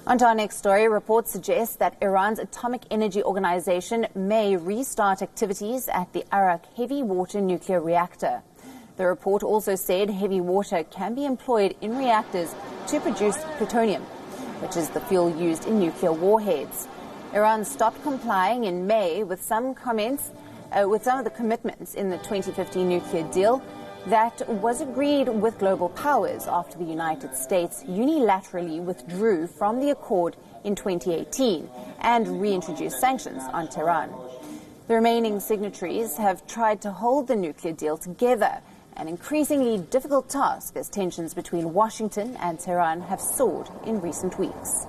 On to our next story, reports suggest that Iran's Atomic Energy Organization may restart activities at the Arak heavy water nuclear reactor. The report also said heavy water can be employed in reactors to produce plutonium, which is the fuel used in nuclear warheads. Iran stopped complying in May with some of the commitments in the 2015 nuclear deal that was agreed with global powers after the United States unilaterally withdrew from the accord in 2018 and reintroduced sanctions on Tehran. The remaining signatories have tried to hold the nuclear deal together, an increasingly difficult task as tensions between Washington and Tehran have soared in recent weeks.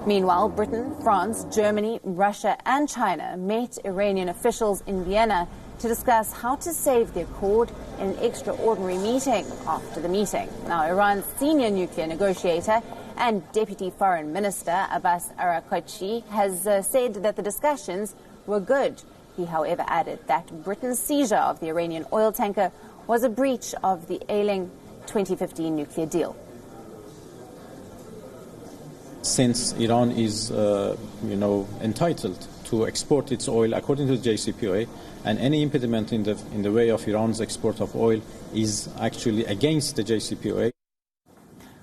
Meanwhile, Britain, France, Germany, Russia and China met Iranian officials in Vienna to discuss how to save the accord in an extraordinary meeting after the meeting. Now, Iran's senior nuclear negotiator and Deputy Foreign Minister Abbas Araghchi has said that the discussions were good. He, however, added that Britain's seizure of the Iranian oil tanker was a breach of the ailing 2015 nuclear deal. Since Iran is, entitled to export its oil according to the JCPOA, and any impediment in the way of Iran's export of oil is actually against the JCPOA.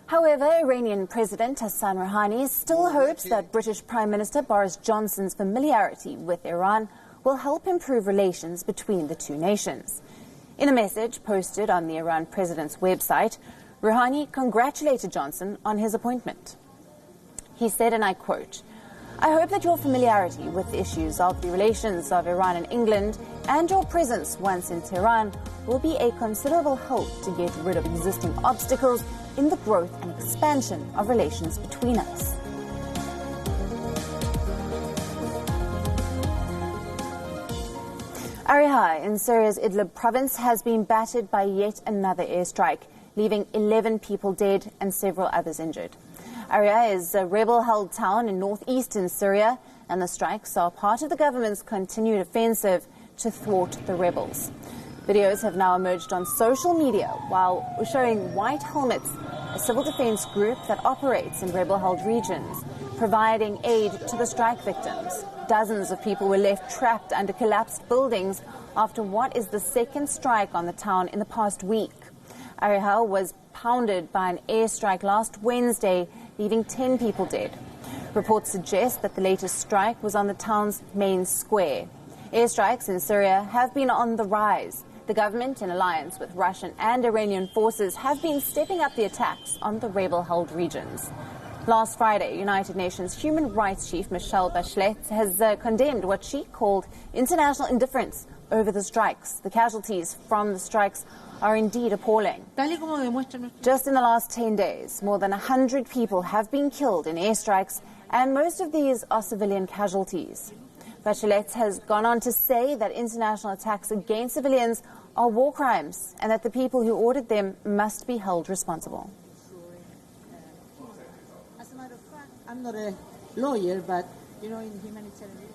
However, Iranian President Hassan Rouhani still hopes that British Prime Minister Boris Johnson's familiarity with Iran will help improve relations between the two nations. In a message posted on the Iran president's website, Rouhani congratulated Johnson on his appointment. He said, and I quote, "I hope that your familiarity with issues of the relations of Iran and England and your presence once in Tehran will be a considerable help to get rid of existing obstacles in the growth and expansion of relations between us." Ariha in Syria's Idlib province has been battered by yet another airstrike, leaving 11 people dead and several others injured. Ariha is a rebel-held town in northeastern Syria, and the strikes are part of the government's continued offensive to thwart the rebels. Videos have now emerged on social media while showing White Helmets, a civil defense group that operates in rebel-held regions, providing aid to the strike victims. Dozens of people were left trapped under collapsed buildings after what is the second strike on the town in the past week. Ariha was pounded by an airstrike last Wednesday, leaving 10 people dead. Reports suggest that the latest strike was on the town's main square. Airstrikes in Syria have been on the rise. The government, in alliance with Russian and Iranian forces, have been stepping up the attacks on the rebel-held regions. Last Friday, United Nations Human Rights Chief Michelle Bachelet has condemned what she called international indifference over the strikes. The casualties from the strikes are indeed appalling. Just in the last 10 days, more than 100 people have been killed in airstrikes, and most of these are civilian casualties. Bachelet has gone on to say that international attacks against civilians are war crimes and that the people who ordered them must be held responsible. As a matter of fact, I'm not a lawyer, but, in humanitarian